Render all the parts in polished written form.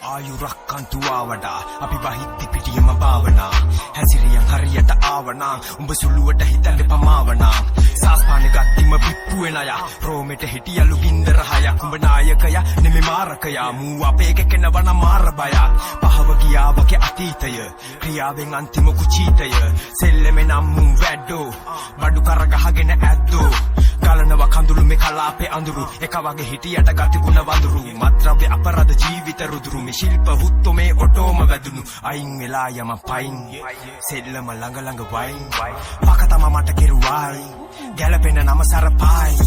ආයුරක්කන්තු ආවඩා අපි වහිද්දි පිටියම භාවනා හැසිරියන් හරියට ආවනා උඹ සුළුවට හිතන්න පමාවනා සාස්පාන ගත්තිම පිප්පු වෙන අය රෝමෙට හිටියලු ගින්දර හයක් උඹ නායකයා නෙමෙ මාරකයා මූ අපේ කෙනවන මාර බයක් පහව ගියා වගේ අතීතය ක්‍රියාවෙන් අන්තිම කුචීතය සෙල්ලෙමෙ නම් මුන් වැඩෝ බඩු කරගහගෙන ඇද්දෝ ගලනව කඳුළු මේ කලාපේ අඳුරු එක වගේ හිටියට ගතිගුණ වඳුරු මත්ද්‍රව්‍ය අපරාධ ජීවිත රුදුරු මේ ශිල්ප හුත්තෝ මේ ඔටෝම වැදුණු අයින් වෙලා යම පයින් සෙල්ලම ළඟ ළඟ වයින් පකතම මට කෙරුවයි ගැලපෙන නම සරපායි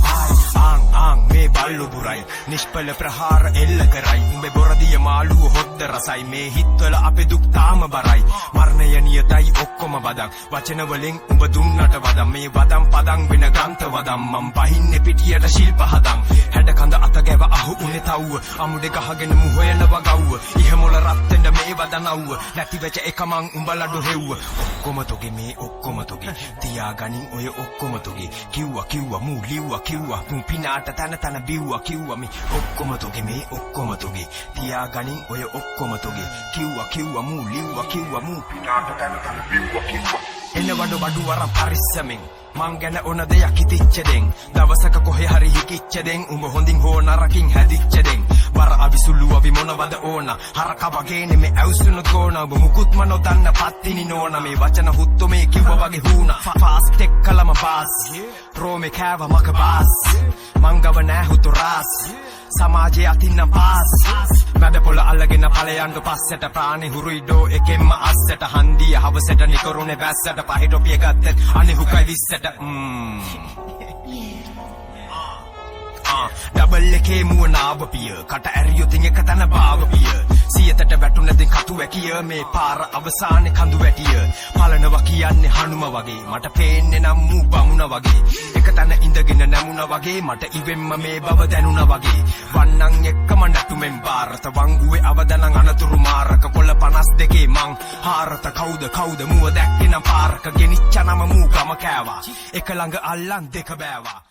ආං මේ බල්ලු බුරයි නිෂ්පල ප්‍රහාර එල්ල කරයි උඹේ බොරදිය මාළුව හොද්ද රසයි මේ හිත්වල අපේ දුක් තාම බරයි මරණය නියතයි ඔක්කොම වදන් වචන වලින් උඹ දුන්නට වදන් මේ වදන් පදන් වෙන ග්‍රන්ථ වදන් මම් බහින්නේ පිටියට ශිල්ප හදන් හැඩ කඳ අත ගැව අහු උනේ තව්ව අමුඩේ ගහගෙන මු හොයනව ගව්ව ඉහමොල රත් වෙන්න මේ වදනව්ව නැති වෙච්ච එක මං උඹලඩු හෙව්ව ඔක්කොම තොගේ මේ ඔක්කොම තොගේ තියාගනින් ඔය ඔක්කොම තොගේ කිව්වා මූ ලිව්වා කිව්වා මූ පිනාට තන බිව්වා කිව්වා මේ ඔක්කොම තොගේ මේ ඔක්කොම තොගේ තියාගනින් ඔය ඔක්කොම තොගේ කිව්වා මූ ලිව්වා කිව්වා මූ පිනාට තන බිව්වා කිව්වා එන වඩු වරම් පරිස්සමෙන් මං ගැන ඕන දෙයක් හිතිච්ච දෙන් දවසක කොහේ හරි හිකිච්ච දෙන් උඹ හොඳින් හෝ නරකින් හැදිච්ච දෙන් වර අවිසුළු අවි මොනවද ඕන හරක වගේ නෙමෙ ඇවුසුනොත් ගෝන ඔබ මුකුත්ම නොදන්න පත්තිනි නෝන මේ වචන හුත්තෝ මේ කිව්ව වගේ හුණ ෆාස්ට් එක්කලම පාස් රෝමේ කෑව මක බාස් මං ගව නෑ හුතු රාස් සමාජයේ අතින්න පාස් මැද පොළ අල්ලගෙන ඵලයන්ට පස්සට ප්‍රාණි හුරුයිඩෝ එකෙන්ම අස්සට හන්දිය හවසට නිකරුනේ බැස්සට පහිටොපිය ගත්තත් අනිහුකයි විස්සට ඩබල් එකේ මුව නාව පිය කට ඇරියොතින් එක තන භාව පිය සියතට වැටුණදින් කතු වැකිය මේ පාර අවසානේ කඳු වැටිය පලනවා කියන්නේ හනුම වගේ මට පේන්නේ නම් මූ බමුණ වගේ එක තන ඉඳගෙන නැමුණ වගේ මට ඉවෙම්ම මේ බව දැනුණ වගේ වන්නන් එක්කම නැටුමෙන් බාරත වංගුවේ අවදනන් අනතුරු මාරක කොළ 52 මං හාරත කවුද මුව දැක්කේ නම් පාරක ගෙනිච්ච නම මූ ගම කෑවා එක ළඟ අල්ලන් දෙක බෑවා